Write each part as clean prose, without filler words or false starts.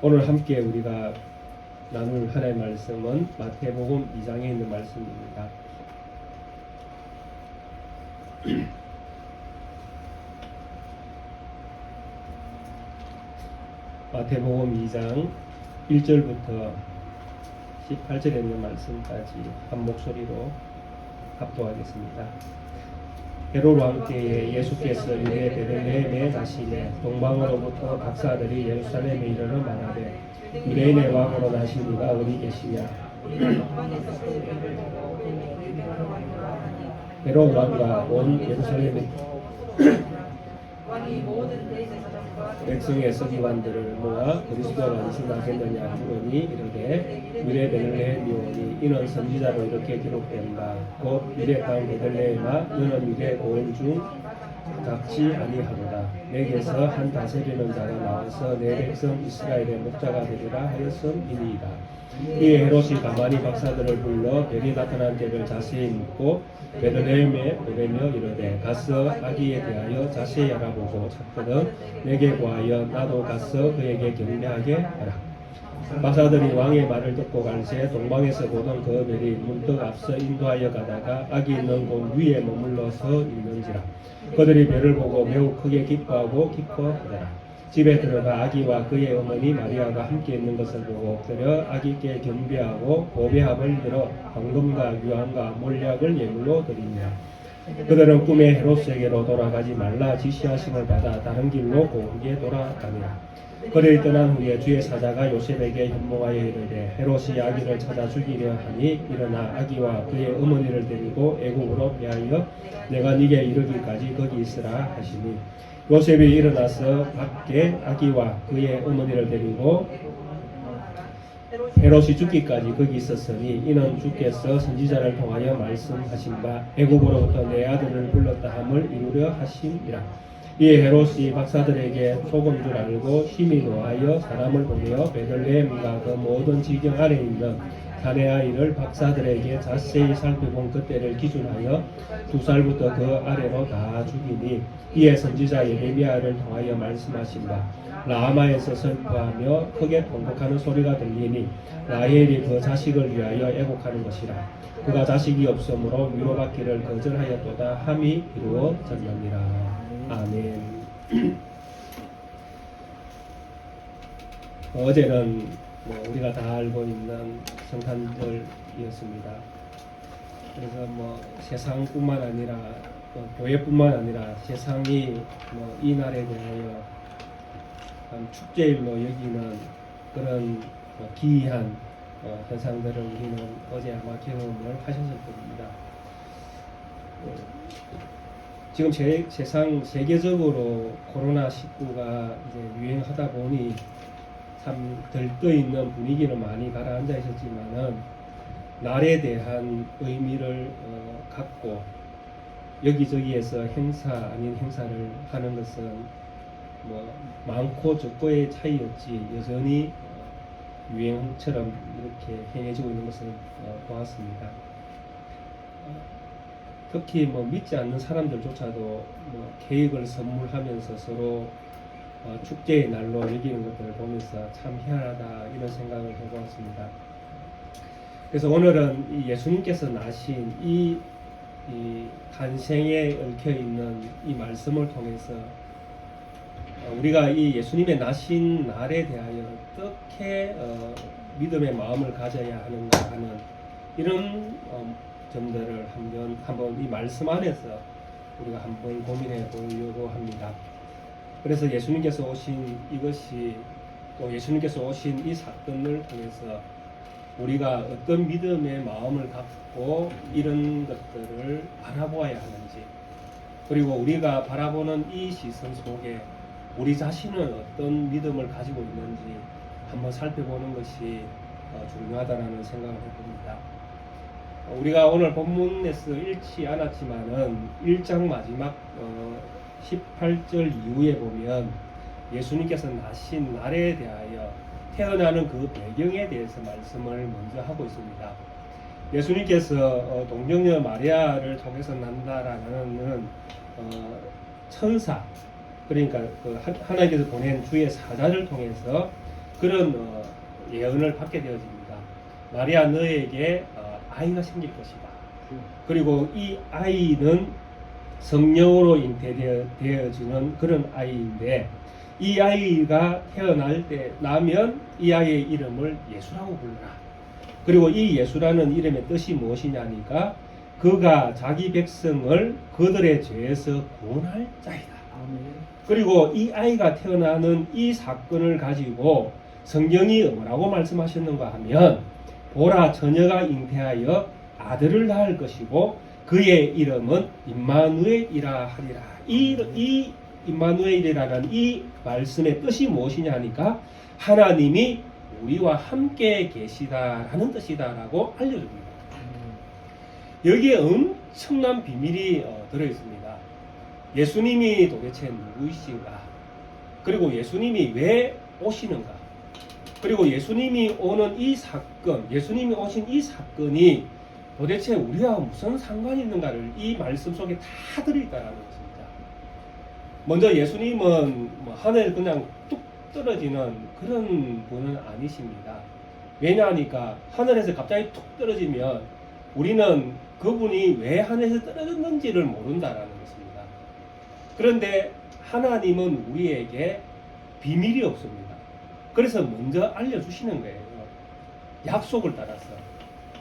오늘 함께 우리가 나눌 하나의 말씀은 마태복음 2장에 있는 말씀입니다. 마태복음 2장 1절부터 18절에 있는 말씀까지 한 목소리로 합독하겠습니다. 헤롯 왕 때에 예수께서 유대 베들레헴에 나시매 동방으로부터 박사들이 예루살렘에 이르러 말하되 유대인의 왕으로 나신 이가 어디 계시냐. 헤롯 왕과 온 예루살렘에 백성의 서기관들을 모아 그리스도가 어디서 나겠느냐 물으니 이르되 유대 베들레헴이오니 이는 선지자로 이렇게 기록된다. 곧 유대 땅 베들레헴아 너는 유대 고은 중 작지 아니하도다. 내게서 한 다스리는 자가 나와서 내 백성 이스라엘의 목자가 되리라 하였음이니이다. 이에 헤롯이 가만히 박사들을 불러 별이 나타난 때를 자세히 묻고 베들레헴에 보내며 이르되 가서 아기에 대하여 자세히 알아보고 찾거든 내게 구하여 나도 가서 그에게 경배하게 하라. 박사들이 왕의 말을 듣고 갈새 동방에서 보던 그 별이 문득 앞서 인도하여 가다가 아기 있는 곳 위에 머물러서 있는지라. 그들이 별을 보고 매우 크게 기뻐하고 기뻐하더라. 집에 들어가 아기와 그의 어머니 마리아가 함께 있는 것을 보고 엎드려 아기께 경배하고 보배합을 들어 황금과 유황과 몰약을 예물로 드리며 그들은 꿈에 헤롯에게로 돌아가지 말라 지시하심을 받아 다른 길로 고르게 돌아가니라. 그들이 떠난 후에 주의 사자가 요셉에게 현몽하여 이르되 헤롯이 아기를 찾아 죽이려 하니 일어나 아기와 그의 어머니를 데리고 애국으로 피하여 내가 네게 이르기까지 거기 있으라 하시니 요셉이 일어나서 밖에 아기와 그의 어머니를 데리고 헤롯이 죽기까지 거기 있었으니 이는 주께서 선지자를 통하여 말씀하신 바 애굽으로부터 내 아들을 불렀다 함을 이루려 하심이라. 이에 헤롯이 박사들에게 속은 줄 알고 힘이 노하여 사람을 보내어 베들레헴과 그 모든 지경 아래에 있는 사내 아이를 박사들에게 자세히 살펴본 그때를 기준하여 2살부터 그 아래로 다 죽이니 이에 선지자 예레미야를 통하여 말씀하신 바 라마에서 슬퍼하며 크게 통곡하는 소리가 들리니 라헬이 그 자식을 위하여 애곡하는 것이라. 그가 자식이 없으므로 위로받기를 거절하였도다 함이 이루어졌느니라. 아멘. 어제는 우리가 다 알고 있는 성탄절이었습니다. 그래서 세상뿐만 아니라 교회뿐만 아니라 세상이 이 날에 대하여 축제일로 여기는 그런 기이한 현상들을 우리는 어제 아마 경험을 하셨을 겁니다. 지금 세상 세계적으로 코로나19가 이제 유행하다 보니 참 들떠 있는 분위기는 많이 가라앉아 있었지만은 날에 대한 의미를 갖고 여기저기에서 행사 아닌 행사를 하는 것은 많고 적고의 차이였지 여전히 유행처럼 이렇게 행해지고 있는 것을 보았습니다. 특히 믿지 않는 사람들조차도 케이크를 선물하면서 서로 축제의 날로 여기는 것들을 보면서 참 희한하다 이런 생각을 해보았습니다. 그래서 오늘은 이 예수님께서 나신 이 탄생에 얽혀 있는 이 말씀을 통해서 우리가 이 예수님의 나신 날에 대하여 어떻게 믿음의 마음을 가져야 하는가 하는 이런 점들을 한번 이 말씀 안에서 우리가 한번 고민해 보려고 합니다. 그래서 예수님께서 오신 이것이 또 예수님께서 오신 이 사건을 통해서 우리가 어떤 믿음의 마음을 갖고 이런 것들을 바라보아야 하는지, 그리고 우리가 바라보는 이 시선 속에 우리 자신은 어떤 믿음을 가지고 있는지 한번 살펴보는 것이 중요하다는 생각을 해봅니다. 우리가 오늘 본문에서 읽지 않았지만은 1장 마지막 18절 이후에 보면 예수님께서 나신 날에 대하여 태어나는 그 배경에 대해서 말씀을 먼저 하고 있습니다. 예수님께서 동정녀 마리아를 통해서 난다라는 천사, 그러니까 하나님께서 보낸 주의 사자를 통해서 그런 예언을 받게 되어집니다. 마리아 너에게 아이가 생길 것이다. 그리고 이 아이는 성령으로 잉태되어지는 그런 아이인데 이 아이가 태어날 때 나면 이 아이의 이름을 예수라고 불러라. 그리고 이 예수라는 이름의 뜻이 무엇이냐니까 그가 자기 백성을 그들의 죄에서 구원할 자이다. 그리고 이 아이가 태어나는 이 사건을 가지고 성경이 뭐라고 말씀하셨는가 하면 보라 처녀가 잉태하여 아들을 낳을 것이고 그의 이름은 임마누엘이라 하리라. 이 임마누엘이라는 이 말씀의 뜻이 무엇이냐 하니까 하나님이 우리와 함께 계시다라는 뜻이다라고 알려줍니다. 여기에 엄청난 비밀이 들어있습니다. 예수님이 도대체 누구이신가? 그리고 예수님이 왜 오시는가? 그리고 예수님이 오는 이 사건, 예수님이 오신 이 사건이 도대체 우리와 무슨 상관이 있는가를 이 말씀 속에 다 들어있다라는 것입니다. 먼저 예수님은 하늘에 그냥 뚝 떨어지는 그런 분은 아니십니다. 왜냐하니까 하늘에서 갑자기 툭 떨어지면 우리는 그분이 왜 하늘에서 떨어졌는지를 모른다라는 것입니다. 그런데 하나님은 우리에게 비밀이 없습니다. 그래서 먼저 알려주시는 거예요. 약속을 따라서.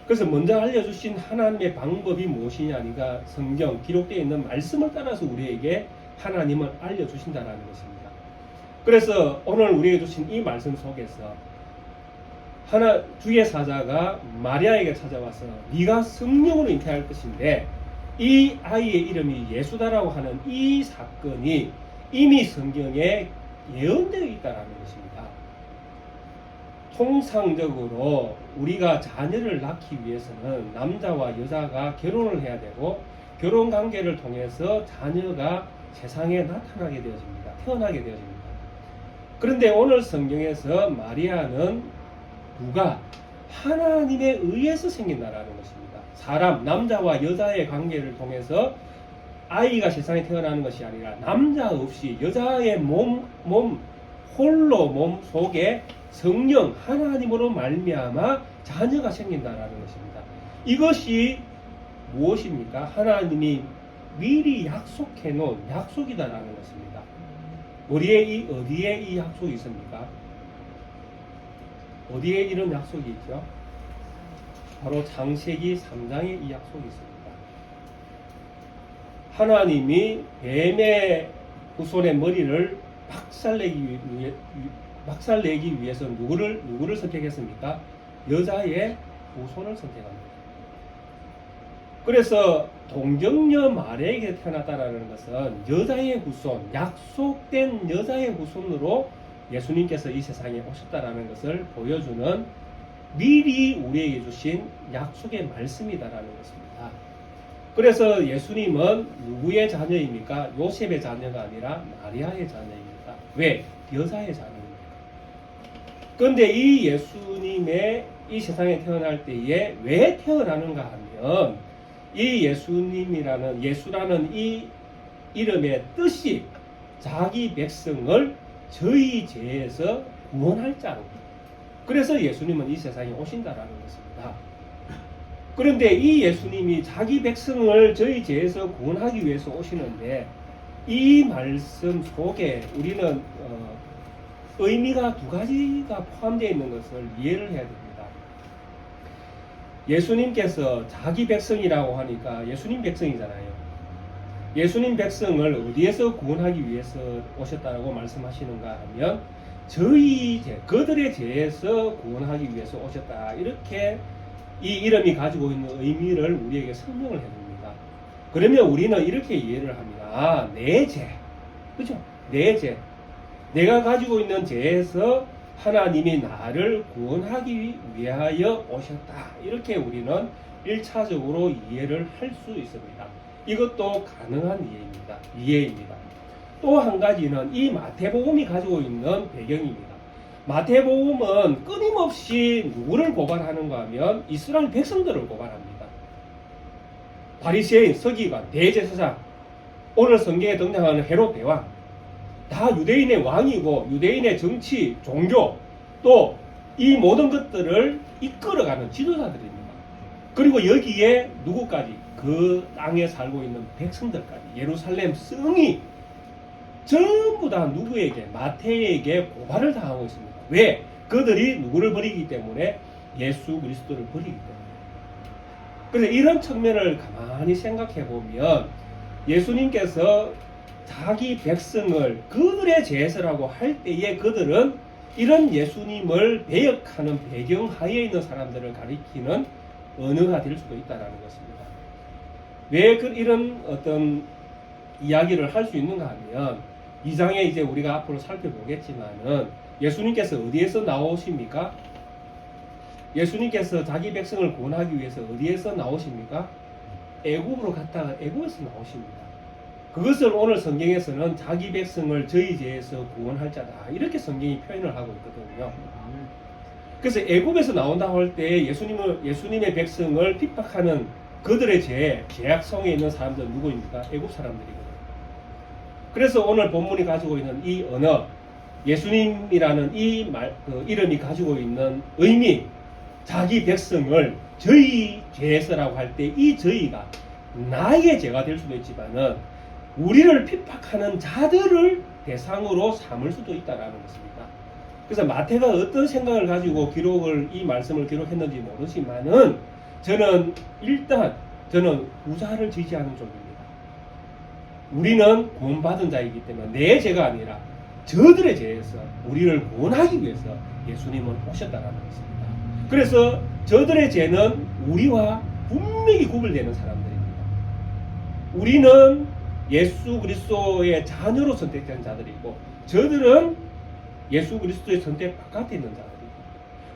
그래서 먼저 알려주신 하나님의 방법이 무엇이냐니까 성경 기록되어 있는 말씀을 따라서 우리에게 하나님을 알려주신다는 것입니다. 그래서 오늘 우리에게 주신 이 말씀 속에서 주의 사자가 마리아에게 찾아와서 네가 성령으로 잉태할 것인데 이 아이의 이름이 예수다라고 하는 이 사건이 이미 성경에 예언되어 있다는 것입니다. 통상적으로 우리가 자녀를 낳기 위해서는 남자와 여자가 결혼을 해야 되고 결혼 관계를 통해서 자녀가 세상에 나타나게 되어집니다. 태어나게 되어집니다. 그런데 오늘 성경에서 마리아는 누가 하나님에 의해서 생긴다라는 것입니다. 사람, 남자와 여자의 관계를 통해서 아이가 세상에 태어나는 것이 아니라 남자 없이 여자의 홀로 몸 속에 성령 하나님으로 말미암아 자녀가 생긴다라는 것입니다. 이것이 무엇입니까? 하나님이 미리 약속해 놓은 약속이다라는 것입니다. 어디에 이 약속이 있습니까? 어디에 이런 약속이 있죠? 바로 창세기 3장에 이 약속이 있습니다. 하나님이 뱀의 후손의 머리를 박살내기 위해서 누구를 선택했습니까? 여자의 후손을 선택합니다. 그래서 동정녀 마리아에게 태어났다는 것은 여자의 후손, 약속된 여자의 후손으로 예수님께서 이 세상에 오셨다라는 것을 보여주는 미리 우리에게 주신 약속의 말씀이다라는 것입니다. 그래서 예수님은 누구의 자녀입니까? 요셉의 자녀가 아니라 마리아의 자녀입니다. 왜? 여자의 자녀입니다. 그런데 이 예수님의 이 세상에 태어날 때에 왜 태어나는가 하면 이 예수라는 이 이름의 뜻이 자기 백성을 저희 죄에서 구원할 자로. 그래서 예수님은 이 세상에 오신다라는 것입니다. 그런데 이 예수님이 자기 백성을 저희 죄에서 구원하기 위해서 오시는데 이 말씀 속에 우리는 의미가 두 가지가 포함되어 있는 것을 이해를 해야 됩니다. 예수님께서 자기 백성이라고 하니까 예수님 백성이잖아요. 예수님 백성을 어디에서 구원하기 위해서 오셨다라고 말씀하시는가 하면 저희 죄, 그들의 죄에서 구원하기 위해서 오셨다. 이렇게 이 이름이 가지고 있는 의미를 우리에게 설명을 해줍니다. 그러면 우리는 이렇게 이해를 합니다. 아, 내 죄. 그죠? 내 죄. 내가 가지고 있는 죄에서 하나님이 나를 구원하기 위하여 오셨다. 이렇게 우리는 1차적으로 이해를 할 수 있습니다. 이것도 가능한 이해입니다. 또 한 가지는 이 마태복음이 가지고 있는 배경입니다. 마태복음은 끊임없이 누구를 고발하는가 하면 이스라엘 백성들을 고발합니다. 바리새인, 서기관, 대제사장, 오늘 성경에 등장하는 헤롯 대왕, 다 유대인의 왕이고 유대인의 정치, 종교, 또 이 모든 것들을 이끌어가는 지도자들입니다. 그리고 여기에 누구까지? 그 땅에 살고 있는 백성들까지, 예루살렘 성이 전부 다 누구에게? 마태에게 고발을 당하고 있습니다. 왜? 그들이 누구를 버리기 때문에? 예수 그리스도를 버리기 때문에. 그래서 이런 측면을 가만히 생각해 보면 예수님께서 자기 백성을 그들의 제사라고 할 때에 그들은 이런 예수님을 배역하는 배경하에 있는 사람들을 가리키는 언어가 될 수도 있다는 것입니다. 왜 이런 어떤 이야기를 할 수 있는가 하면 2장에 이제 우리가 앞으로 살펴보겠지만은 예수님께서 어디에서 나오십니까? 예수님께서 자기 백성을 구원하기 위해서 어디에서 나오십니까? 애굽으로 갔다가 애굽에서 나오십니다. 그것을 오늘 성경에서는 자기 백성을 저희 죄에서 구원할 자다 이렇게 성경이 표현을 하고 있거든요. 그래서 애굽에서 나온다고 할 때 예수님의 백성을 핍박하는 그들의 죄악성에 있는 사람들은 누구입니까? 애굽 사람들이거든요. 그래서 오늘 본문이 가지고 있는 이 언어, 예수님이라는 이 이름이 가지고 있는 의미, 자기 백성을 저희 죄에서라고 할 때 이 저희가 나의 죄가 될 수도 있지만은 우리를 핍박하는 자들을 대상으로 삼을 수도 있다라는 것입니다. 그래서 마태가 어떤 생각을 가지고 이 말씀을 기록했는지 모르지만은 저는 후자를 지지하는 쪽입니다. 우리는 구원받은 자이기 때문에 내 죄가 아니라 저들의 죄에서 우리를 구원하기 위해서 예수님은 오셨다라는 것입니다. 그래서 저들의 죄는 우리와 분명히 구별되는 사람들입니다. 우리는 예수 그리스도의 자녀로 선택된 자들이고 저들은 예수 그리스도의 선택 바깥에 있는 자들이고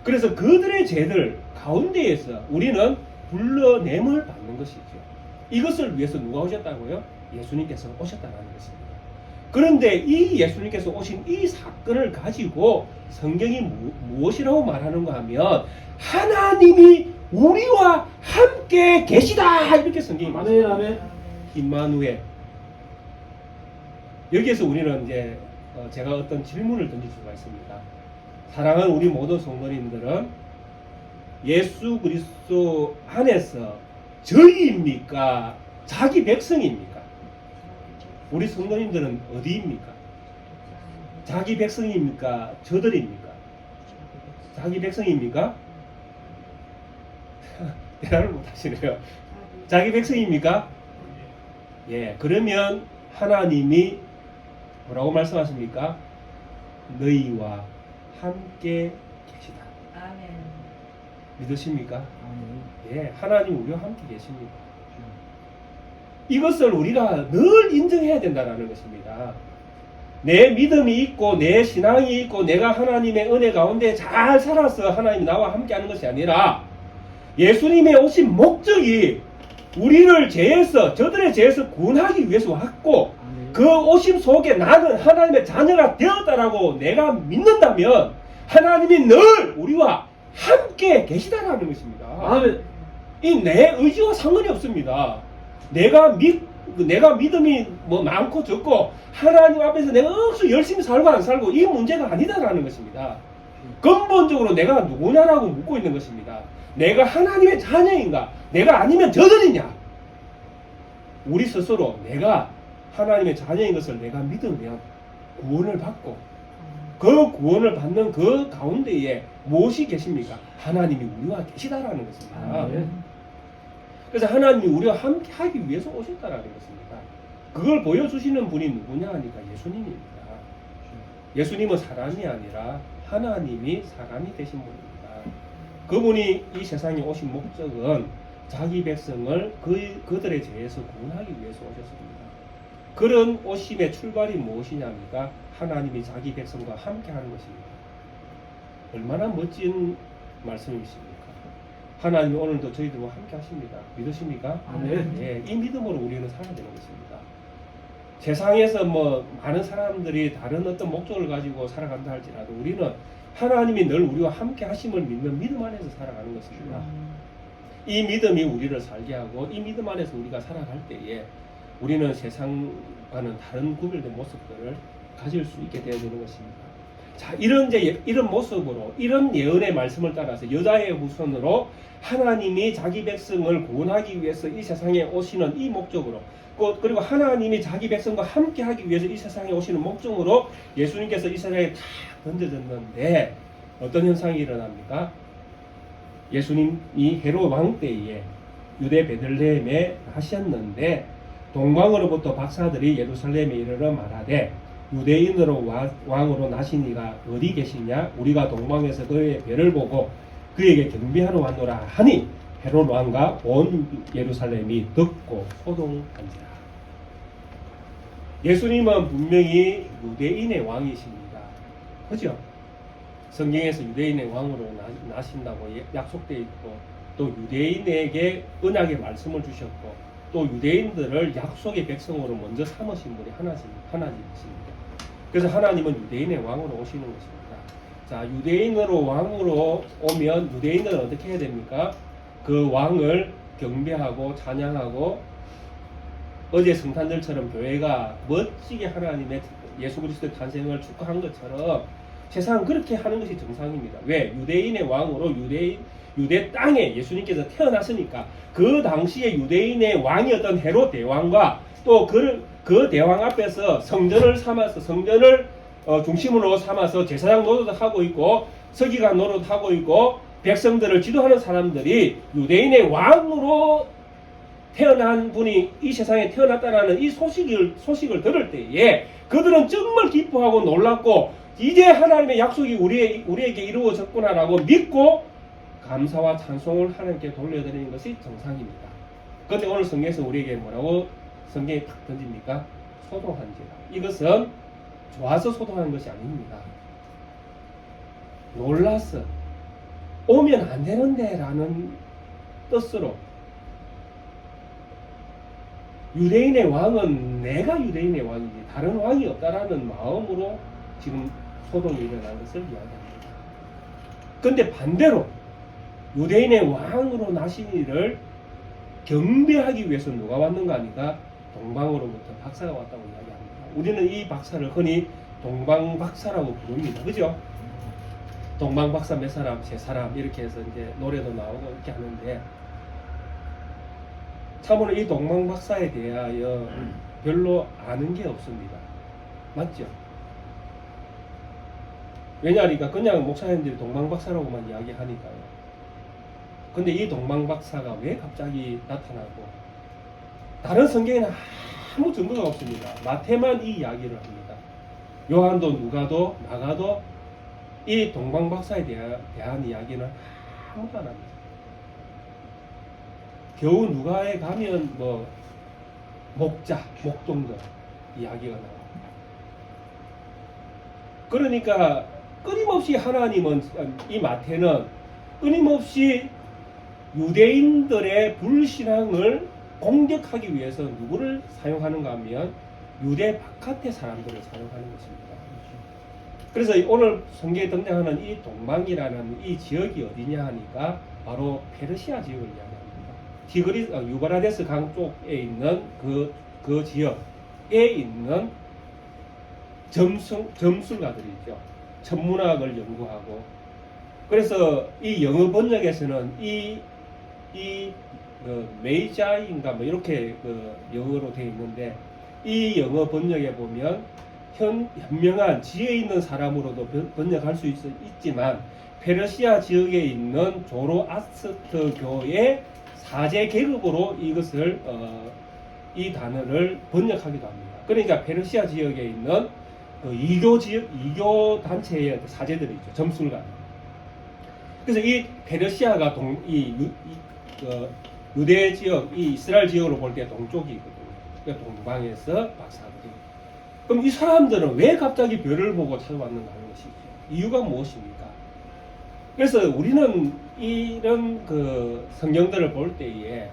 그래서 그들의 죄들 가운데에서 우리는 불러냄을 받는 것이죠. 이것을 위해서 누가 오셨다고요? 예수님께서 오셨다는 것입니다. 그런데 이 예수님께서 오신 이 사건을 가지고 성경이 무엇이라고 말하는가 하면 하나님이 우리와 함께 계시다 이렇게 성경이 말합니다. 임마누엘. 여기에서 우리는 이제 제가 어떤 질문을 던질 수가 있습니다. 사랑하는 우리 모든 성도님들은 예수 그리스도 안에서 저희입니까? 자기 백성입니까? 우리 성도님들은 어디입니까? 자기 백성입니까? 저들입니까? 자기 백성입니까? 대답을 못하시네요. 자기 백성입니까? 예, 그러면 하나님이 뭐라고 말씀하십니까? 너희와 함께 계시다. 아멘. 믿으십니까? 예, 하나님 우리와 함께 계십니다. 이것을 우리가 늘 인정해야 된다는 것입니다. 내 믿음이 있고 내 신앙이 있고 내가 하나님의 은혜 가운데 잘 살아서 하나님이 나와 함께 하는 것이 아니라 예수님의 오신 목적이 우리를 저들의 죄에서 구원하기 위해서 왔고 그 오심 속에 나는 하나님의 자녀가 되었다라고 내가 믿는다면 하나님이 늘 우리와 함께 계시다라는 것입니다. 이 내 의지와 상관이 없습니다. 내가 믿음이 많고 적고 하나님 앞에서 내가 억수 열심히 살고 안 살고 이 문제가 아니다라는 것입니다. 근본적으로 내가 누구냐라고 묻고 있는 것입니다. 내가 하나님의 자녀인가? 내가 아니면 저들이냐? 우리 스스로 내가 하나님의 자녀인 것을 내가 믿으면 구원을 받고 그 구원을 받는 그 가운데에 무엇이 계십니까? 하나님이 우리와 계시다라는 것입니다. 그래서 하나님이 우리와 함께 하기 위해서 오셨다라는 것입니다. 그걸 보여주시는 분이 누구냐 하니까 예수님입니다. 예수님은 사람이 아니라 하나님이 사람이 되신 분입니다. 그분이 이 세상에 오신 목적은 자기 백성을 그들의 죄에서 구원하기 위해서 오셨습니다. 그런 오심의 출발이 무엇이냐니까 하나님이 자기 백성과 함께 하는 것입니다. 얼마나 멋진 말씀이십니까? 하나님이 오늘도 저희들과 함께 하십니다. 믿으십니까? 예, 이 믿음으로 우리는 살아야 되는 것입니다. 세상에서 많은 사람들이 다른 어떤 목적을 가지고 살아간다 할지라도 우리는 하나님이 늘 우리와 함께 하심을 믿는 믿음 안에서 살아가는 것입니다. 이 믿음이 우리를 살게 하고 이 믿음 안에서 우리가 살아갈 때에 우리는 세상과는 다른 구별된 모습들을 가질 수 있게 되어야 되는 것입니다. 자, 이런 모습으로, 이런 예언의 말씀을 따라서 여자의 후손으로 하나님이 자기 백성을 구원하기 위해서 이 세상에 오시는 이 목적으로, 그리고 하나님이 자기 백성과 함께 하기 위해서 이 세상에 오시는 목적으로 예수님께서 이 세상에 다 던져졌는데 어떤 현상이 일어납니까? 예수님이 헤롯 왕 때에 유대 베들레헴에 하셨는데 동방으로부터 박사들이 예루살렘에 이르러 말하되 유대인으로 왕으로 나신 이가 어디 계시냐? 우리가 동방에서 그의 별을 보고 그에게 경배하러 왔노라 하니 헤롯 왕과 온 예루살렘이 듣고 소동한지라. 예수님은 분명히 유대인의 왕이십니다. 그죠? 성경에서 유대인의 왕으로 나신다고 약속되어 있고 또 유대인에게 언약의 말씀을 주셨고 또 유대인들을 약속의 백성으로 먼저 삼으신 분이 하나님이십니다. 그래서 하나님은 유대인의 왕으로 오시는 것입니다. 자, 유대인으로 왕으로 오면 유대인들은 어떻게 해야 됩니까? 그 왕을 경배하고 찬양하고 어제 성탄절처럼 교회가 멋지게 하나님의 예수 그리스도의 탄생을 축하한 것처럼 세상은 그렇게 하는 것이 정상입니다. 왜? 유대인의 왕으로 유대 땅에 예수님께서 태어났으니까 그 당시에 유대인의 왕이었던 헤롯 대왕과 또 그 대왕 앞에서 성전을 삼아서 성전을 중심으로 삼아서 제사장 노릇을 하고 있고 서기관 노릇을 하고 있고 백성들을 지도하는 사람들이 유대인의 왕으로 태어난 분이 이 세상에 태어났다라는 이 소식을 들을 때에 그들은 정말 기뻐하고 놀랐고 이제 하나님의 약속이 우리에게 이루어졌구나라고 믿고 감사와 찬송을 하나님께 돌려드리는 것이 정상입니다. 그런데 오늘 성경에서 우리에게 뭐라고 성경에 탁 던집니까? 소동한지라. 이것은 좋아서 소동하는 것이 아닙니다. 놀라서 오면 안 되는데 라는 뜻으로 유대인의 왕은 내가 유대인의 왕이지 다른 왕이 없다라는 마음으로 지금 소동이 일어난 것을 이야기합니다. 그런데 반대로 유대인의 왕으로 나신 이를 경배하기 위해서 누가 왔는가 하니까 동방으로부터 박사가 왔다고 이야기합니다. 우리는 이 박사를 흔히 동방박사라고 부릅니다. 그죠? 동방박사 몇 사람, 세 사람 이렇게 해서 이제 노래도 나오고 이렇게 하는데 참으로 이 동방박사에 대하여 별로 아는 게 없습니다. 맞죠? 왜냐하니까 그냥 목사님들이 동방박사라고만 이야기하니까요. 근데 이 동방박사가 왜 갑자기 나타나고 다른 성경에는 아무 증거가 없습니다. 마태만 이 이야기를 합니다. 요한도 누가도 마가도 이 동방박사에 대한 이야기는 아무도 안 합니다. 겨우 누가에 가면 뭐 목동들 이야기가 나옵니다. 그러니까 끊임없이 하나님은 이 마태는 끊임없이 유대인들의 불신앙을 공격하기 위해서 누구를 사용하는가 하면 유대 바깥의 사람들을 사용하는 것입니다. 그래서 오늘 성경에 등장하는 이 동방이라는 이 지역이 어디냐 하니까 바로 페르시아 지역을 이야기합니다. 유브라데스 강 쪽에 있는 그 지역에 있는 점술가들이죠. 천문학을 연구하고 그래서 이 영어 번역에서는 메이자인가 뭐 이렇게 영어로 되어 있는데 이 영어 번역에 보면 현명한 지혜 있는 사람으로도 번역할 수 있지만 페르시아 지역에 있는 조로아스터교의 사제 계급으로 이것을 이 단어를 번역하기도 합니다. 그러니까 페르시아 지역에 있는 이교 단체의 사제들이 있죠. 점술가. 그래서 이 페르시아가 유대 지역, 이 이스라엘 지역으로 볼 때 동쪽이거든요. 그러니까 동방에서 박사들이. 그럼 이 사람들은 왜 갑자기 별을 보고 찾아왔는가 하는 것이죠. 이유가 무엇입니까? 그래서 우리는 이런 성경들을 볼 때에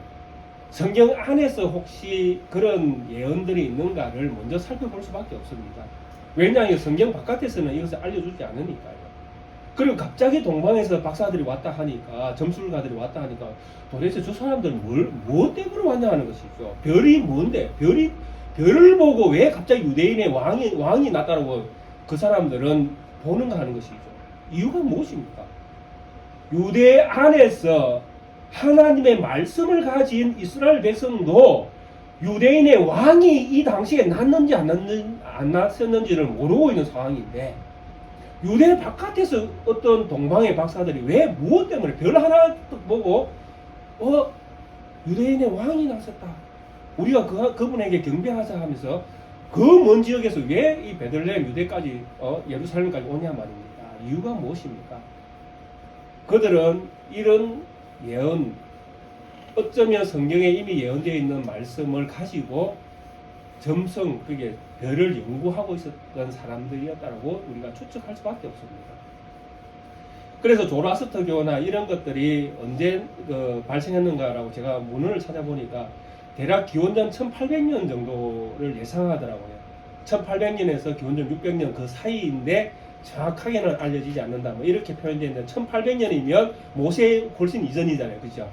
성경 안에서 혹시 그런 예언들이 있는가를 먼저 살펴볼 수밖에 없습니다. 왜냐하면 성경 바깥에서는 이것을 알려주지 않으니까요. 그리고 갑자기 동방에서 박사들이 왔다 하니까 점술가들이 왔다 하니까 도대체 저 사람들은 무엇 때문에 왔냐 하는 것이죠. 별이 뭔데? 별을 보고 왜 갑자기 유대인의 왕이 났다고 그 사람들은 보는가 하는 것이죠. 이유가 무엇입니까? 유대 안에서 하나님의 말씀을 가진 이스라엘 백성도 유대인의 왕이 이 당시에 났는지 안 났었는지를 모르고 있는 상황인데, 유대 바깥에서 어떤 동방의 박사들이 왜 무엇 때문에 별 하나 보고 유대인의 왕이 났었다, 우리가 그분에게 경배하자 하면서 그 먼 지역에서 왜 이 베들레헴 유대까지 예루살렘까지 오냐 말입니다. 이유가 무엇입니까? 그들은 이런 예언, 어쩌면 성경에 이미 예언되어 있는 말씀을 가지고 점성, 그게 별을 연구하고 있었던 사람들이었다고 우리가 추측할 수밖에 없습니다. 그래서 조라스터교나 이런 것들이 언제 발생했는가라고 제가 문헌을 찾아보니까 대략 기원전 1800년 정도를 예상하더라고요. 1800년에서 기원전 600년 그 사이인데 정확하게는 알려지지 않는다, 뭐 이렇게 표현되어 있는데, 1800년이면 모세 훨씬 이전이잖아요, 그죠?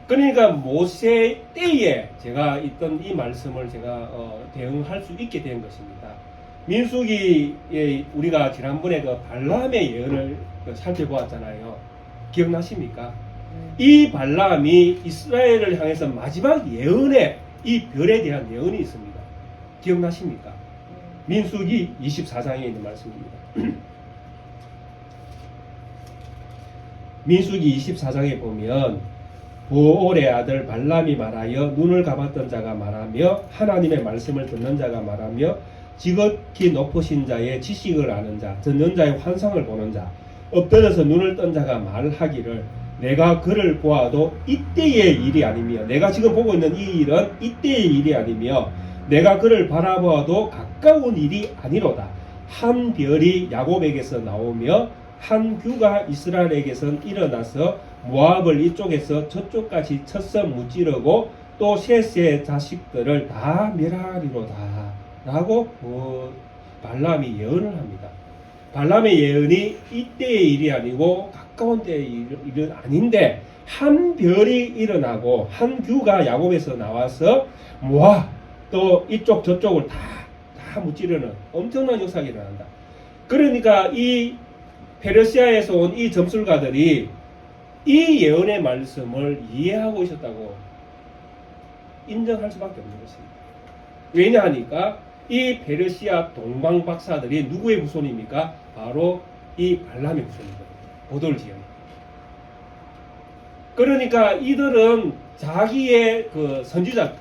그러니까 모세 때에 제가 있던 이 말씀을 제가 대응할 수 있게 된 것입니다. 민수기에 우리가 지난번에 그 발람의 예언을 살펴보았잖아요. 기억나십니까? 이 발람이 이스라엘을 향해서 마지막 예언에 이 별에 대한 예언이 있습니다. 기억나십니까? 민수기 24장에 있는 말씀입니다. 민수기 24장에 보면 보올의 아들 발람이 말하여 눈을 감았던 자가 말하며 하나님의 말씀을 듣는 자가 말하며 지극히 높으신 자의 지식을 아는 자, 듣는 자의 환상을 보는 자, 엎드려서 눈을 뜬 자가 말하기를 내가 그를 보아도 이때의 일이 아니며, 내가 지금 보고 있는 이 일은 이때의 일이 아니며 내가 그를 바라보아도 가까운 일이 아니로다. 한 별이 야곱에게서 나오며 한 규가 이스라엘에게선 일어나서 모압을 이쪽에서 저쪽까지 쳐서 무찌르고 또 셋의 자식들을 다 멸하리로다 라고 발람이 예언을 합니다. 발람의 예언이 이때의 일이 아니고 가까운 때의 일은 아닌데, 한 별이 일어나고 한 규가 야곱에서 나와서 모압 또 이쪽 저쪽을 다 무찌르는 엄청난 역사가 일어난다. 그러니까 이 페르시아에서 온 이 점술가들이 이 예언의 말씀을 이해하고 있었다고 인정할 수밖에 없는 것입니다. 왜냐하니까 이 페르시아 동방 박사들이 누구의 후손입니까? 바로 이 발람의 후손이거든요. 보돌 지역. 그러니까 이들은 자기의 그 선지자,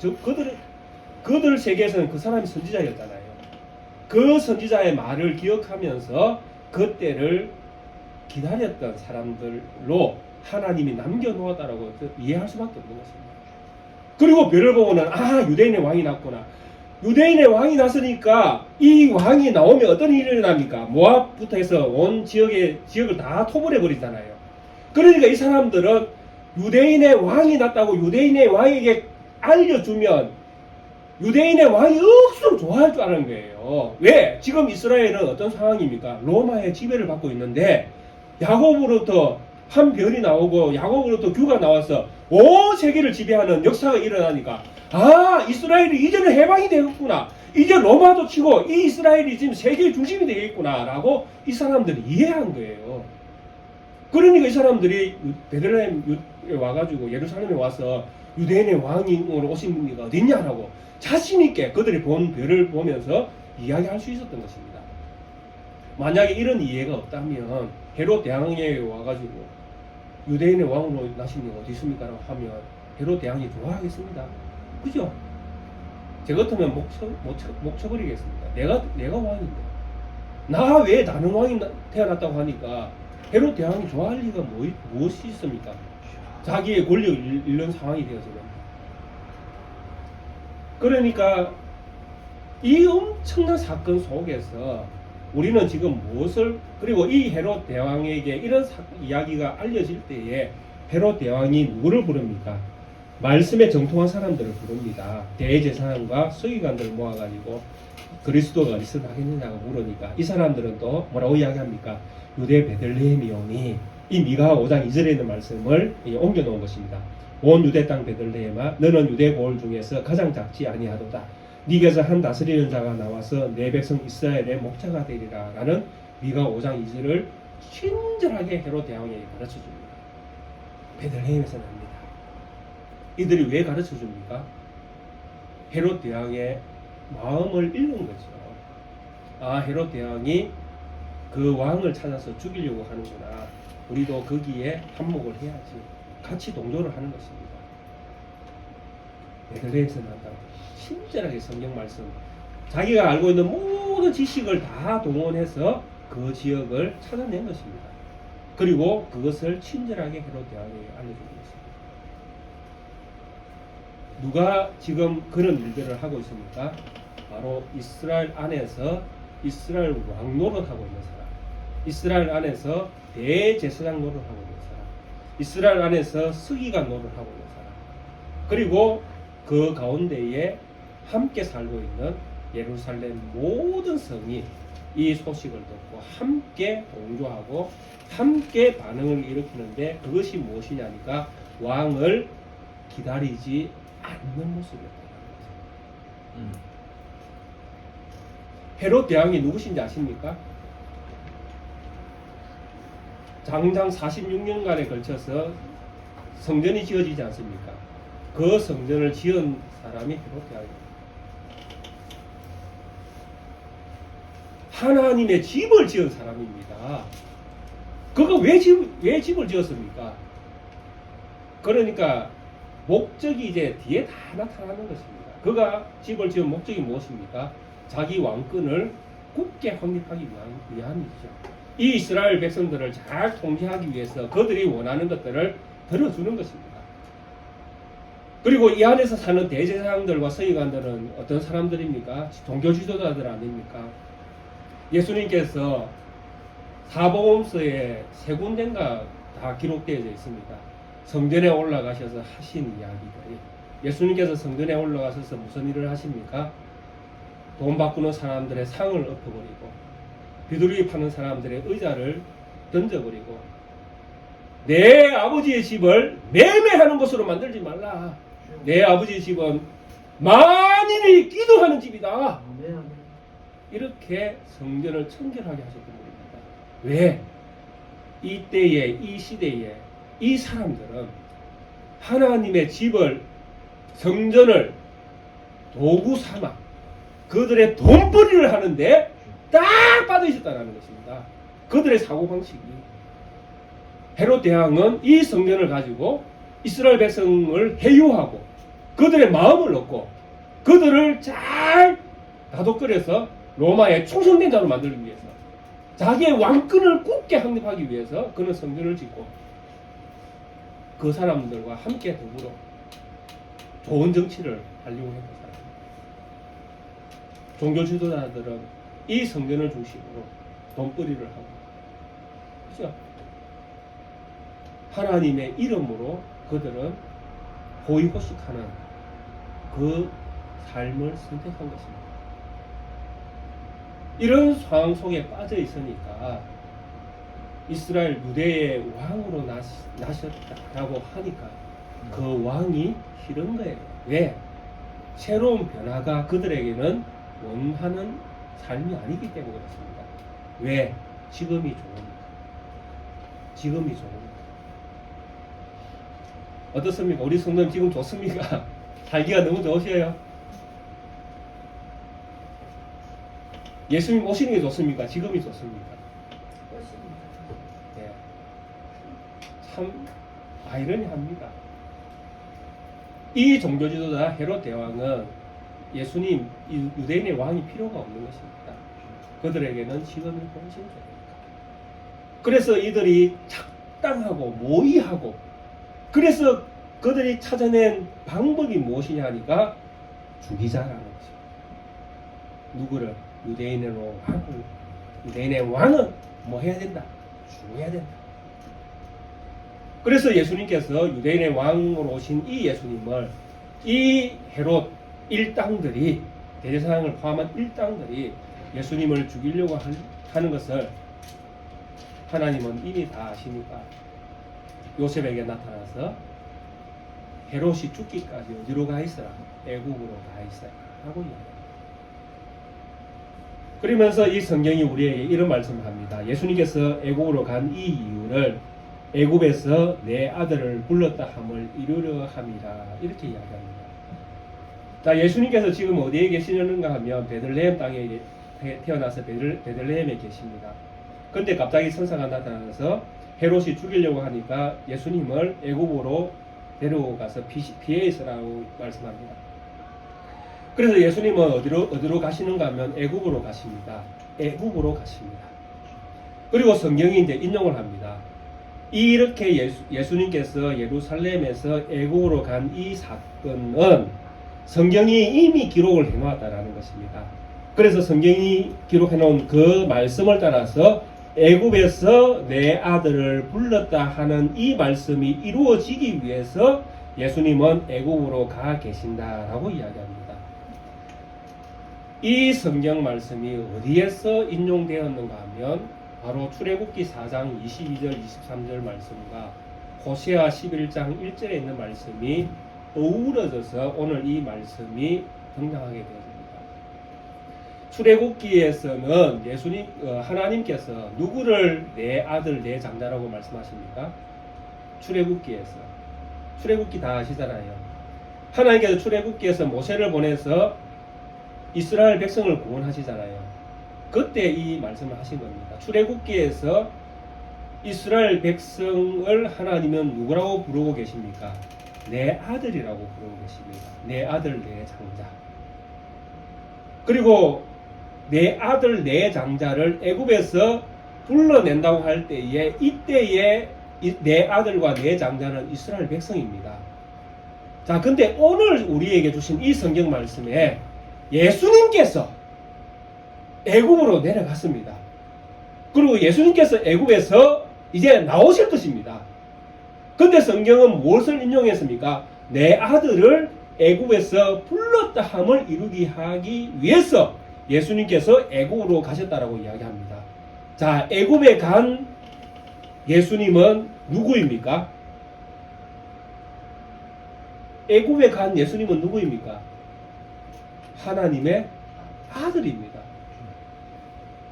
그들 세계에서는 그 사람이 선지자였잖아요. 그 선지자의 말을 기억하면서 그때를 기다렸던 사람들로 하나님이 남겨놓았다라고 이해할 수밖에 없는 것입니다. 그리고 별을 보고는 유대인의 왕이 났구나. 유대인의 왕이 났으니까 이 왕이 나오면 어떤 일이 일어납니까? 모압부터 해서 온 지역을 다 토벌해 버리잖아요. 그러니까 이 사람들은 유대인의 왕이 났다고 유대인의 왕에게 알려주면 유대인의 왕이 억수로 좋아할 줄 아는 거예요. 왜? 지금 이스라엘은 어떤 상황입니까? 로마의 지배를 받고 있는데 야곱으로부터 한 별이 나오고 야곱으로부터 규가 나와서 온 세계를 지배하는 역사가 일어나니까 이스라엘이 이제는 해방이 되겠구나. 이제 로마도 치고 이 이스라엘이 지금 세계의 중심이 되겠구나 라고 이 사람들이 이해한 거예요. 그러니까 이 사람들이 베들레헴에 와가지고 예루살렘에 와서 유대인의 왕으로 오신 분이 어딨냐라고 자신있게 그들이 본 별을 보면서 이야기할 수 있었던 것입니다. 만약에 이런 이해가 없다면 헤롯 대왕에 와가지고 유대인의 왕으로 나신 게 어디 있습니까? 라고 하면 헤롯 대왕이 좋아하겠습니다. 그죠? 제 같으면 목 쳐버리겠습니다. 내가 왕인데 나 왜 나는 왕이 태어났다고 하니까 헤롯 대왕이 좋아할 리가 무엇이 있습니까? 자기의 권력을 잃는 상황이 되어서는. 그러니까 이 엄청난 사건 속에서 우리는 지금 무엇을, 그리고 이 헤롯 대왕에게 이런 이야기가 알려질 때에 헤롯 대왕이 누구를 부릅니까? 말씀에 정통한 사람들을 부릅니다. 대제사장과 서기관들을 모아가지고 그리스도가 어디서 나겠느냐고 물으니까 이 사람들은 또 뭐라고 이야기합니까? 유대 베들레헴이 오니, 이 미가 5장 2절에 있는 말씀을 옮겨놓은 것입니다. 온 유대 땅 베들레헴아, 너는 유대 고을 중에서 가장 작지 아니하도다. 네게서 한 다스리는 자가 나와서 내 백성 이스라엘의 목자가 되리라 라는 미가 5장 2절을 친절하게 헤롯 대왕에게 가르쳐 줍니다. 베들레헴에서 납니다. 이들이 왜 가르쳐 줍니까? 헤롯 대왕의 마음을 읽는 거죠. 아, 헤롯 대왕이 그 왕을 찾아서 죽이려고 하는구나. 우리도 거기에 한몫을 해야지. 같이 동조를 하는 것입니다. 베들레헴에서 난다. 친절하게 성경 말씀, 자기가 알고 있는 모든 지식을 다 동원해서 그 지역을 찾아낸 것입니다. 그리고 그것을 친절하게 헤롯 대왕에게 알려주는 것입니다. 누가 지금 그런 일들을 하고 있습니까? 바로 이스라엘 안에서 이스라엘 왕 노릇하고 있는 사람, 이스라엘 안에서 대제사장 노릇하고 있는 사람, 이스라엘 안에서 서기관 노릇하고 있는 사람, 그리고 그 가운데에 함께 살고 있는 예루살렘 모든 성이 이 소식을 듣고 함께 동조하고 함께 반응을 일으키는데, 그것이 무엇이냐니까 왕을 기다리지 않는 모습이었다. 헤롯 대왕이 누구신지 아십니까? 장장 46년간에 걸쳐서 성전이 지어지지 않습니까? 그 성전을 지은 사람이 헤롯 대왕입니다. 하나님의 집을 지은 사람입니다. 그가 왜 집을 지었습니까? 그러니까 목적이 이제 뒤에 다 나타나는 것입니다. 그가 집을 지은 목적이 무엇입니까? 자기 왕권을 굳게 확립하기 위함이죠. 이 이스라엘 백성들을 잘 통치하기 위해서 그들이 원하는 것들을 들어주는 것입니다. 그리고 이 안에서 사는 대제사장들과 서기관들은 어떤 사람들입니까? 종교 지도자들 아닙니까? 예수님께서 사복음서에 세 군데인가 다 기록되어 있습니다. 성전에 올라가셔서 하신 이야기들이, 예수님께서 성전에 올라가셔서 무슨 일을 하십니까? 돈 바꾸는 사람들의 상을 엎어버리고 비둘기 파는 사람들의 의자를 던져버리고 내 아버지의 집을 매매하는 곳으로 만들지 말라. 내 아버지의 집은 만인이 기도하는 집이다. 이렇게 성전을 청결하게 하셨던 분입니다. 왜? 이때에, 이 시대에 이 사람들은 하나님의 집을, 성전을 도구 삼아 그들의 돈벌이를 하는데 딱 빠져 있었다는 것입니다. 그들의 사고방식이. 헤롯 대왕은 이 성전을 가지고 이스라엘 백성을 해유하고 그들의 마음을 얻고 그들을 잘 다독거려서 로마의 충성된 자로 만들기 위해서, 자기의 왕권을 굳게 확립하기 위해서 그는 성전을 짓고 그 사람들과 함께 더불어 좋은 정치를 하려고 했던 사람입니다. 종교 지도자들은 이 성전을 중심으로 돈벌이를 하고, 그렇죠? 하나님의 이름으로 그들은 호의호식하는 그 삶을 선택한 것입니다. 이런 상황 속에 빠져 있으니까 이스라엘 유대의 왕으로 나셨다라고 하니까 그 왕이 싫은 거예요. 왜? 새로운 변화가 그들에게는 원하는 삶이 아니기 때문에 그렇습니다. 왜? 지금이 좋으니까. 지금이 좋으니까. 어떻습니까? 우리 성도님 지금 좋습니까? 살기가 너무 좋으셔요. 예수님 오시는 게 좋습니까? 지금이 좋습니까? 네. 참 아이러니합니다. 이 종교 지도자 헤롯 대왕은 예수님, 유대인의 왕이 필요가 없는 것입니다. 그들에게는 지금이 훨씬 좋으니까. 그래서 이들이 착당하고 모의하고, 그래서 그들이 찾아낸 방법이 무엇이냐 하니까 죽이자라는 거죠. 누구를? 유대인의 왕은 뭐 해야 된다? 죽여야 된다. 그래서 예수님께서 유대인의 왕으로 오신 이 예수님을 이 헤롯 일당들이, 대제사장을 포함한 일당들이 예수님을 죽이려고 하는 것을 하나님은 이미 다 아시니까 요셉에게 나타나서 헤롯이 죽기까지 어디로 가 있어라? 애국으로 가 있어라 하고 이야기합니다. 그러면서 이 성경이 우리에게 이런 말씀을 합니다. 예수님께서 애굽으로 간 이 이유를 애굽에서 내 아들을 불렀다 함을 이루려 함이라 이렇게 이야기합니다. 자, 예수님께서 지금 어디에 계시는가 하면 베들레헴 땅에 태어나서 베들레헴에 계십니다. 근데 갑자기 천사가 나타나서 헤롯이 죽이려고 하니까 예수님을 애굽으로 데리고 가서 피해 있으라고 말씀합니다. 그래서 예수님은 어디로 가시는가 하면 애굽으로 가십니다. 애굽으로 가십니다. 그리고 성경이 이제 인용을 합니다. 이렇게 예수님께서 예루살렘에서 애굽으로 간 이 사건은 성경이 이미 기록을 해놓았다라는 것입니다. 그래서 성경이 기록해 놓은 그 말씀을 따라서 애굽에서 내 아들을 불렀다 하는 이 말씀이 이루어지기 위해서 예수님은 애굽으로 가 계신다라고 이야기합니다. 이 성경 말씀이 어디에서 인용되었는가 하면 바로 출애굽기 4장 22절 23절 말씀과 호세아 11장 1절에 있는 말씀이 어우러져서 오늘 이 말씀이 등장하게 되었습니다. 출애굽기에서는 하나님께서 누구를 내 아들 내 장자라고 말씀하십니까? 출애굽기 다 아시잖아요. 하나님께서 출애굽기에서 모세를 보내서 이스라엘 백성을 구원하시잖아요. 그때 이 말씀을 하신 겁니다. 출애굽기에서 이스라엘 백성을 하나님은 누구라고 부르고 계십니까? 내 아들이라고 부르고 계십니다. 내 아들 내 장자. 그리고 내 아들 내 장자를 애굽에서 불러낸다고 할 때에 이때에 내 아들과 내 장자는 이스라엘 백성입니다. 자, 근데 오늘 우리에게 주신 이 성경 말씀에 예수님께서 애굽으로 내려갔습니다. 그리고 예수님께서 애굽에서 이제 나오실 것입니다. 근데 성경은 무엇을 인용했습니까? 내 아들을 애굽에서 불렀다 함을 이루게 하기 위해서 예수님께서 애굽으로 가셨다라고 이야기합니다. 자, 애굽에 간 예수님은 누구입니까? 애굽에 간 예수님은 누구입니까? 하나님의 아들입니다.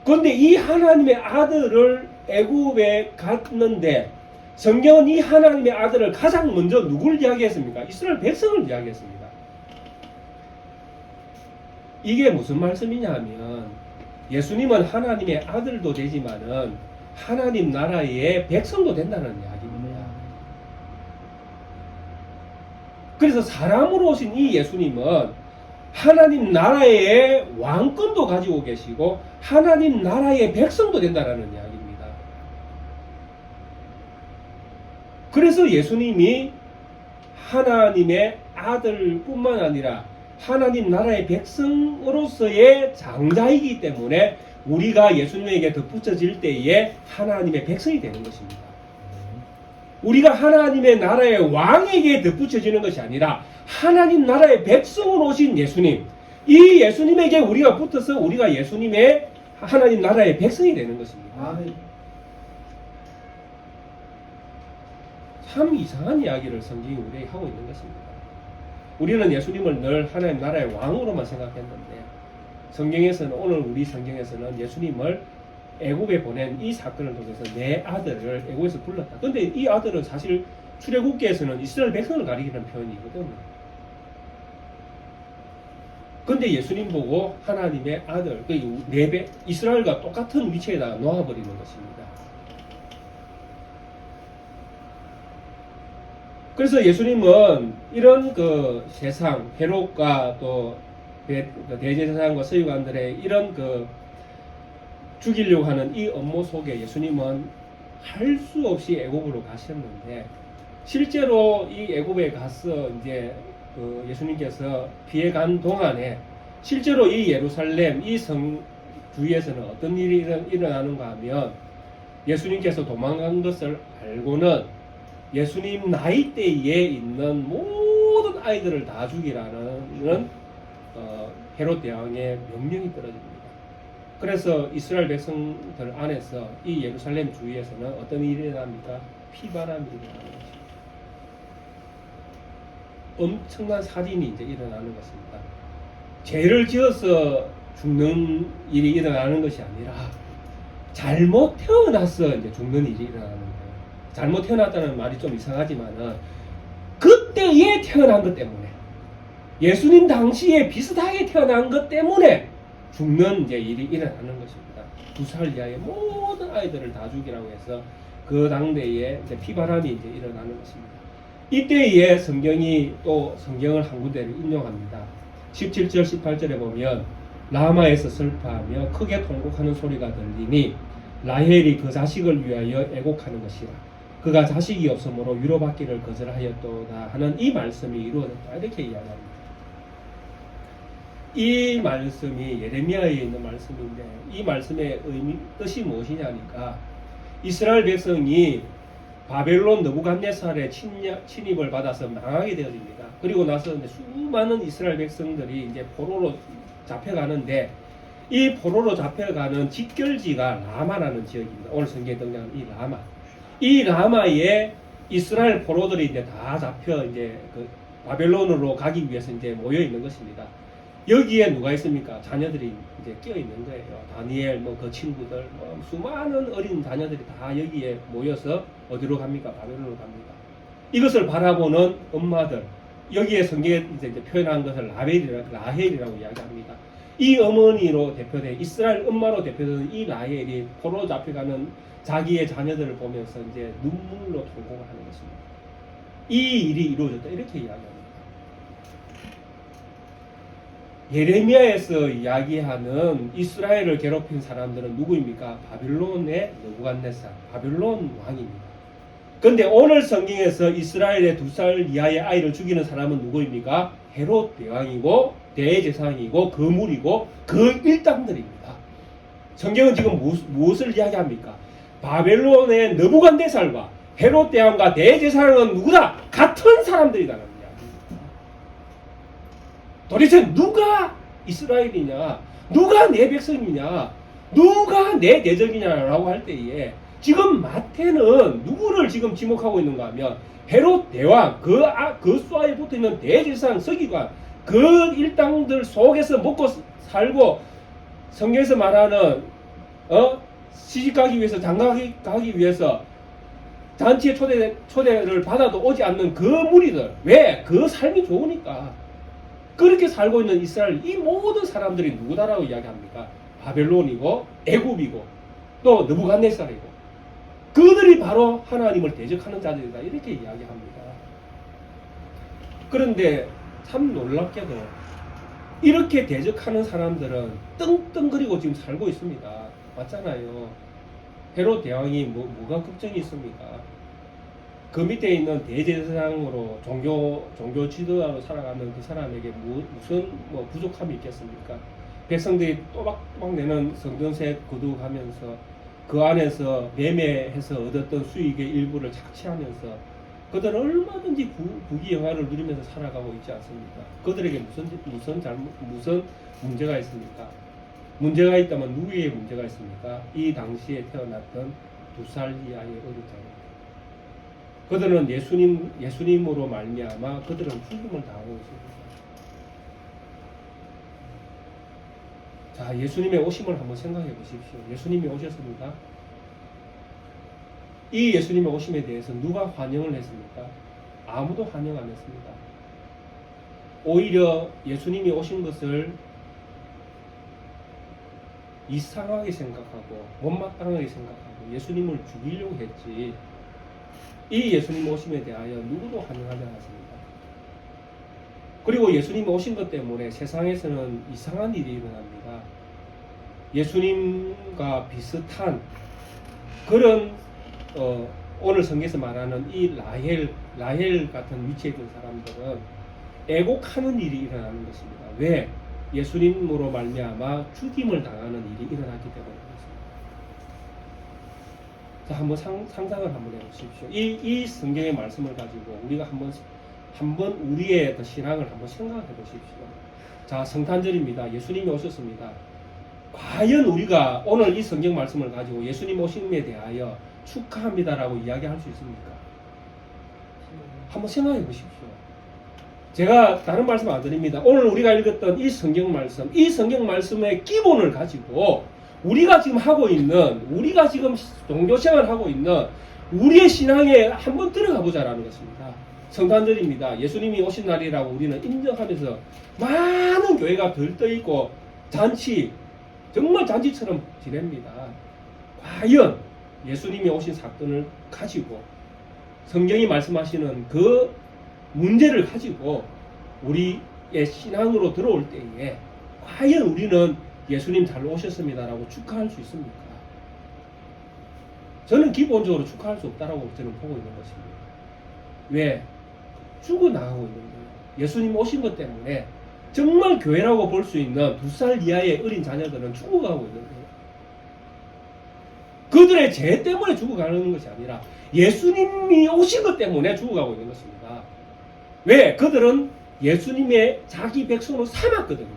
그런데 이 하나님의 아들을 애굽에 갔는데 성경은 이 하나님의 아들을 가장 먼저 누구를 이야기했습니까? 이스라엘 백성을 이야기했습니다. 이게 무슨 말씀이냐 하면 예수님은 하나님의 아들도 되지만은 하나님 나라의 백성도 된다는 이야기입니다. 그래서 사람으로 오신 이 예수님은 하나님 나라의 왕권도 가지고 계시고 하나님 나라의 백성도 된다는 이야기입니다. 그래서 예수님이 하나님의 아들뿐만 아니라 하나님 나라의 백성으로서의 장자이기 때문에 우리가 예수님에게 덧붙여질 때에 하나님의 백성이 되는 것입니다. 우리가 하나님의 나라의 왕에게 덧붙여지는 것이 아니라 하나님 나라의 백성으로 오신 예수님, 이 예수님에게 우리가 붙어서 우리가 예수님의 하나님 나라의 백성이 되는 것입니다. 참 이상한 이야기를 성경이 우리에게 하고 있는 것입니다. 우리는 예수님을 늘 하나님 나라의 왕으로만 생각했는데 성경에서는 오늘 우리 성경에서는 예수님을 애굽에 보낸 이 사건을 통해서 내 아들을 애굽에서 불렀다. 그런데 이 아들은 사실 출애굽기에서는 이스라엘 백성을 가리키는 표현이거든요. 그런데 예수님 보고 하나님의 아들, 이스라엘과 똑같은 위치에다가 놓아버리는 것입니다. 그래서 예수님은 이런 그 세상, 헤롯과 또 대제사장과 서기관들의 이런 그 죽이려고 하는 이 업무 속에 예수님은 할 수 없이 애굽으로 가셨는데 실제로 이 애굽에 가서 이제 그 예수님께서 피해간 동안에 실제로 이 예루살렘 이 성 주위에서는 어떤 일이 일어나는가 하면 예수님께서 도망간 것을 알고는 예수님 나이대에 있는 모든 아이들을 다 죽이라는 헤롯 대왕의 명령이 떨어집니다. 그래서 이스라엘 백성들 안에서 이 예루살렘 주위에서는 어떤 일이 일어납니까? 피바람이 일어나는 것입니다. 엄청난 살인이 이제 일어나는 것입니다. 죄를 지어서 죽는 일이 일어나는 것이 아니라 잘못 태어나서 이제 죽는 일이 일어나는 거예요. 잘못 태어났다는 말이 좀 이상하지만은 그때에 태어난 것 때문에 예수님 당시에 비슷하게 태어난 것 때문에 죽는 이제 일이 일어나는 것입니다. 2살 이하의 모든 아이들을 다 죽이라고 해서 그 당대에 이제 피바람이 이제 일어나는 것입니다. 이때에 성경이 또 성경을 한 군데를 인용합니다. 17절 18절에 보면 라마에서 슬퍼하며 크게 통곡하는 소리가 들리니 라헬이 그 자식을 위하여 애곡하는 것이라. 그가 자식이 없으므로 위로받기를 거절하였도다 하는 이 말씀이 이루어졌다. 이렇게 이야기합니다. 이 말씀이 예레미야에 있는 말씀인데 이 말씀의 뜻이 무엇이냐니까 이스라엘 백성이 바벨론 느부갓네살의 침입을 받아서 망하게 되어집니다. 그리고 나서 수많은 이스라엘 백성들이 이제 포로로 잡혀가는데 이 포로로 잡혀가는 직결지가 라마라는 지역입니다. 오늘 성경에 등장하는 이 라마. 이 라마에 이스라엘 포로들이 이제 다 잡혀 이제 그 바벨론으로 가기 위해서 이제 모여 있는 것입니다. 여기에 누가 있습니까? 자녀들이 이제 끼어 있는 거예요. 다니엘, 그 친구들, 수많은 어린 자녀들이 다 여기에 모여서 어디로 갑니까? 바벨론으로 갑니다. 이것을 바라보는 엄마들, 여기에 성경에 이제 표현한 것을 라헬이라고 이야기합니다. 이 어머니로 대표된 이스라엘 엄마로 대표되는 이 라헬이 포로 잡혀가는 자기의 자녀들을 보면서 이제 눈물로 통곡을 하는 것입니다. 이 일이 이루어졌다 이렇게 이야기합니다. 예레미야에서 이야기하는 이스라엘을 괴롭힌 사람들은 누구입니까? 바벨론의 느부갓네살, 바벨론 왕입니다. 그런데 오늘 성경에서 이스라엘의 2살 이하의 아이를 죽이는 사람은 누구입니까? 헤롯 대왕이고 대제사장이고 거물이고 그 일당들입니다. 성경은 지금 무엇을 이야기합니까? 바벨론의 느부갓네살과 헤롯 대왕과 대제사장은 누구다? 같은 사람들이다라는 이야기입니다. 도대체 누가 이스라엘이냐? 누가 내 백성이냐? 누가 내 대적이냐라고 할 때에 지금 마태는 누구를 지금 지목하고 있는가 하면 헤롯 대왕, 그 수하에 붙어있는 대제사장 서기관, 그 일당들 속에서 먹고 살고 성경에서 말하는 시집가기 위해서 장가가기 위해서 잔치에 초대를 받아도 오지 않는 그 무리들. 왜? 그 삶이 좋으니까. 그렇게 살고 있는 이스라엘 이 모든 사람들이 누구다라고 이야기합니까? 바벨론이고 애굽이고 또 느부갓네살이고 그들이 바로 하나님을 대적하는 자들이다 이렇게 이야기합니다. 그런데 참 놀랍게도 이렇게 대적하는 사람들은 떵떵거리고 지금 살고 있습니다. 맞잖아요. 헤롯 대왕이 뭐가 걱정이 있습니까? 그 밑에 있는 대제사장으로 종교 지도자로 살아가는 그 사람에게 무슨 부족함이 있겠습니까? 백성들이 또박또박 내는 성전세 거두하면서 그 안에서 매매해서 얻었던 수익의 일부를 착취하면서 그들은 얼마든지 부귀영화를 누리면서 살아가고 있지 않습니까? 그들에게 무슨 문제가 있습니까? 문제가 있다면 누구에게 문제가 있습니까? 이 당시에 태어났던 2살 이하의 어린자입니다. 그들은 예수님으로 말미암아 그들은 죽음을 당하고 있습니다. 자, 예수님의 오심을 한번 생각해 보십시오. 예수님이 오셨습니다. 이 예수님의 오심에 대해서 누가 환영을 했습니까? 아무도 환영 안 했습니다. 오히려 예수님이 오신 것을 이상하게 생각하고 못마땅하게 생각하고 예수님을 죽이려고 했지 이 예수님 오심에 대하여 누구도 환영하지 않았습니다. 그리고 예수님 오신 것 때문에 세상에서는 이상한 일이 일어납니다. 예수님과 비슷한 그런 오늘 성경에서 말하는 이 라헬 같은 위치에 있는 사람들은 애곡하는 일이 일어나는 것입니다. 왜? 예수님으로 말미암아 죽임을 당하는 일이 일어났기 때문입니다. 자, 한번 상상을 한번 해보십시오. 이 성경의 말씀을 가지고 우리가 한번 우리의 그 신앙을 한번 생각해 보십시오. 자, 성탄절입니다. 예수님이 오셨습니다. 과연 우리가 오늘 이 성경 말씀을 가지고 예수님 오심에 대하여 축하합니다라고 이야기할 수 있습니까? 한번 생각해 보십시오. 제가 다른 말씀 안 드립니다. 오늘 우리가 읽었던 이 성경 말씀의 기본을 가지고 우리가 지금 하고 있는, 우리가 지금 종교생활 하고 있는 우리의 신앙에 한번 들어가 보자라는 것입니다. 성탄절입니다. 예수님이 오신 날이라고 우리는 인정하면서 많은 교회가 들떠있고 잔치, 정말 잔치처럼 지냅니다. 과연 예수님이 오신 사건을 가지고 성경이 말씀하시는 그 문제를 가지고 우리의 신앙으로 들어올 때에 과연 우리는 예수님 잘 오셨습니다라고 축하할 수 있습니까? 저는 기본적으로 축하할 수 없다라고 저는 보고 있는 것입니다. 왜? 죽어나가고 있는 거예요. 예수님 오신 것 때문에 정말 교회라고 볼 수 있는 2살 이하의 어린 자녀들은 죽어가고 있는 거예요. 그들의 죄 때문에 죽어가는 것이 아니라 예수님이 오신 것 때문에 죽어가고 있는 것입니다. 왜? 그들은 예수님의 자기 백성으로 삼았거든요.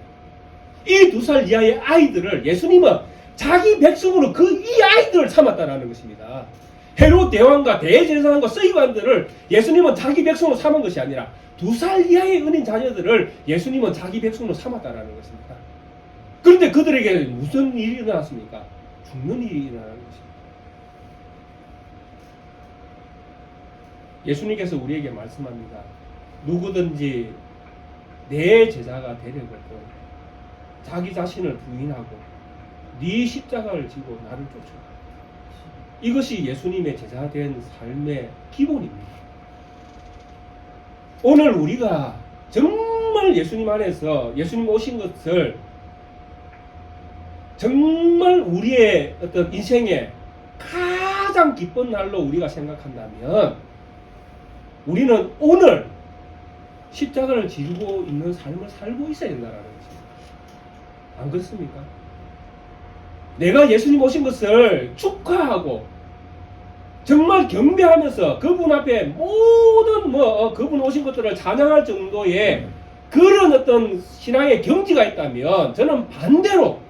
이 2살 이하의 아이들을 예수님은 자기 백성으로 이 아이들을 삼았다라는 것입니다. 헤롯 대왕과 대제사장과 서기관들을 예수님은 자기 백성으로 삼은 것이 아니라 2살 이하의 어린 자녀들을 예수님은 자기 백성으로 삼았다라는 것입니다. 그런데 그들에게 무슨 일이 일어났습니까? 죽는 일이 일어나는 것입니다. 예수님께서 우리에게 말씀합니다. 누구든지 내 제자가 되려거든 자기 자신을 부인하고 네 십자가를 지고 나를 쫓아라. 이것이 예수님의 제자된 삶의 기본입니다. 오늘 우리가 정말 예수님 안에서 예수님 오신 것을 정말 우리의 어떤 인생의 가장 기쁜 날로 우리가 생각한다면 우리는 오늘 십자가를 지고 있는 삶을 살고 있어야 된다는 것입니다. 안 그렇습니까? 내가 예수님 오신 것을 축하하고 정말 경배하면서 그분 앞에 모든 그분 오신 것들을 찬양할 정도의 그런 어떤 신앙의 경지가 있다면 저는 반대로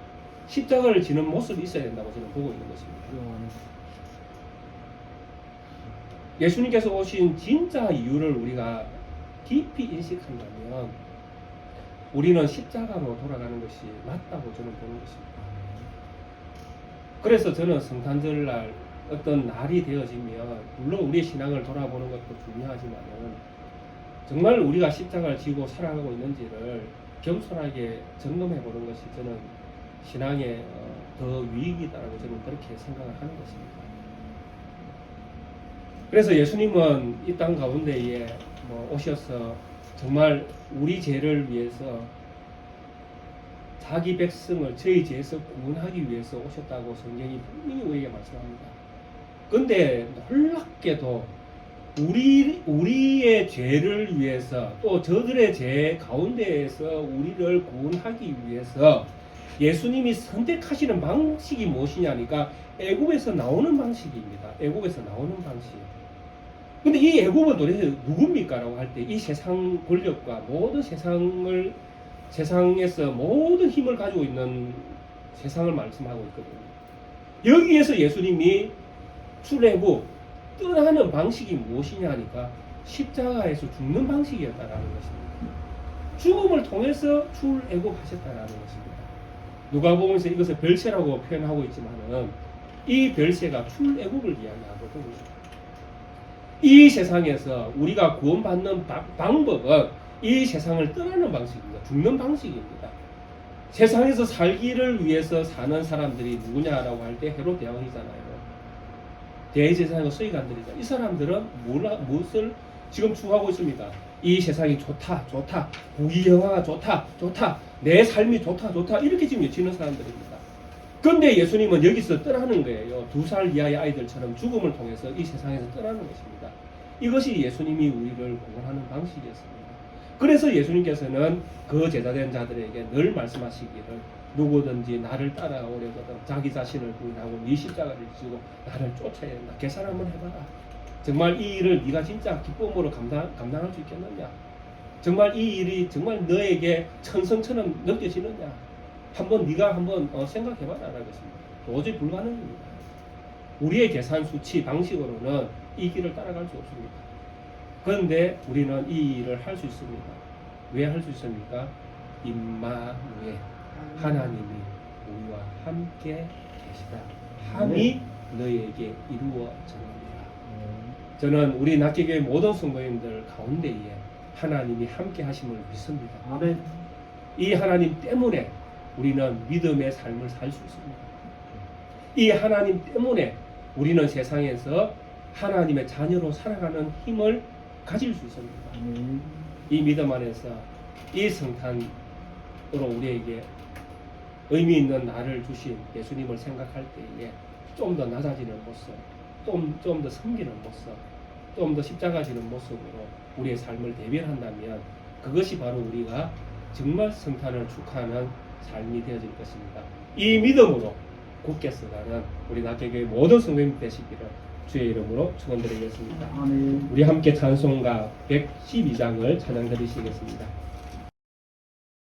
십자가를 지는 모습이 있어야 된다고 저는 보고 있는 것입니다. 예수님께서 오신 진짜 이유를 우리가 깊이 인식한다면 우리는 십자가로 돌아가는 것이 맞다고 저는 보는 것입니다. 그래서 저는 성탄절날 어떤 날이 되어지면 물론 우리의 신앙을 돌아보는 것도 중요하지만 정말 우리가 십자가를 지고 살아가고 있는지를 겸손하게 점검해 보는 것이 저는 신앙에 더 유익이다라고 저는 그렇게 생각을 하는 것입니다. 그래서 예수님은 이 땅 가운데에 오셔서 정말 우리 죄를 위해서 자기 백성을 저희 죄에서 구원하기 위해서 오셨다고 성경이 분명히 우리에게 말씀합니다. 그런데 놀랍게도 우리의 죄를 위해서 또 저들의 죄 가운데에서 우리를 구원하기 위해서 예수님이 선택하시는 방식이 무엇이냐니까 애굽에서 나오는 방식입니다. 애굽에서 나오는 방식. 근데 이 애굽은 도대체 누굽니까? 라고 할 때 이 세상 권력과 모든 세상에서 모든 힘을 가지고 있는 세상을 말씀하고 있거든요. 여기에서 예수님이 출애굽 떠나는 방식이 무엇이냐 하니까 십자가에서 죽는 방식이었다라는 것입니다. 죽음을 통해서 출애굽하셨다라는 것입니다. 누가복음에서 이것을 별세라고 표현하고 있지만은 이 별세가 출애굽을 이야기하거든요. 이 세상에서 우리가 구원받는 방법은 이 세상을 떠나는 방식입니다. 죽는 방식입니다. 세상에서 살기를 위해서 사는 사람들이 누구냐라고 할 때 헤롯 대왕이잖아요. 대제사장과 서기관들이잖아요. 이 사람들은 무엇을 지금 추구하고 있습니다. 이 세상이 좋다, 부귀영화가 좋다, 내 삶이 좋다 이렇게 지금 외치는 사람들입니다. 그런데 예수님은 여기서 떠나는 거예요. 2살 이하의 아이들처럼 죽음을 통해서 이 세상에서 떠나는 것입니다. 이것이 예수님이 우리를 구원하는 방식이었습니다. 그래서 예수님께서는 그 제자된 자들에게 늘 말씀하시기를 누구든지 나를 따라오려거든 자기 자신을 부인하고 네 십자가를 지고 나를 쫓아야 된다. 계산 한번 해봐라. 정말 이 일을 네가 진짜 기쁨으로 감당할 수 있겠느냐? 정말 이 일이 정말 너에게 천성처럼 느껴지느냐? 네가 한번 생각해봐라라는 것입니다. 도저히 불가능합니다. 우리의 계산 수치 방식으로는 이 길을 따라갈 수 없습니다. 그런데 우리는 이 일을 할 수 있습니다. 왜 할 수 있습니까? 임마누엘, 하나님이 우리와 함께 계시다. 함이 너희에게 이루어졌느니라. 저는 우리 낙계교회 모든 성도님들 가운데에 하나님이 함께 하심을 믿습니다. 아멘. 이 하나님 때문에 우리는 믿음의 삶을 살 수 있습니다. 이 하나님 때문에 우리는 세상에서 하나님의 자녀로 살아가는 힘을 가질 수 있습니다. 아멘. 이 믿음 안에서 이 성탄으로 우리에게 의미 있는 날을 주신 예수님을 생각할 때에 좀 더 낮아지는 모습, 좀 더 섬기는 모습, 좀 더 십자가 지는 모습으로 우리의 삶을 대변한다면 그것이 바로 우리가 정말 성탄을 축하하는 삶이 되어질 것입니다. 이 믿음으로 굳게 서가는 우리 낙계교회 모든 성도님 되시기를 주의 이름으로 축원드리겠습니다. 아멘. 우리 함께 찬송가 112장을 찬양 드리시겠습니다.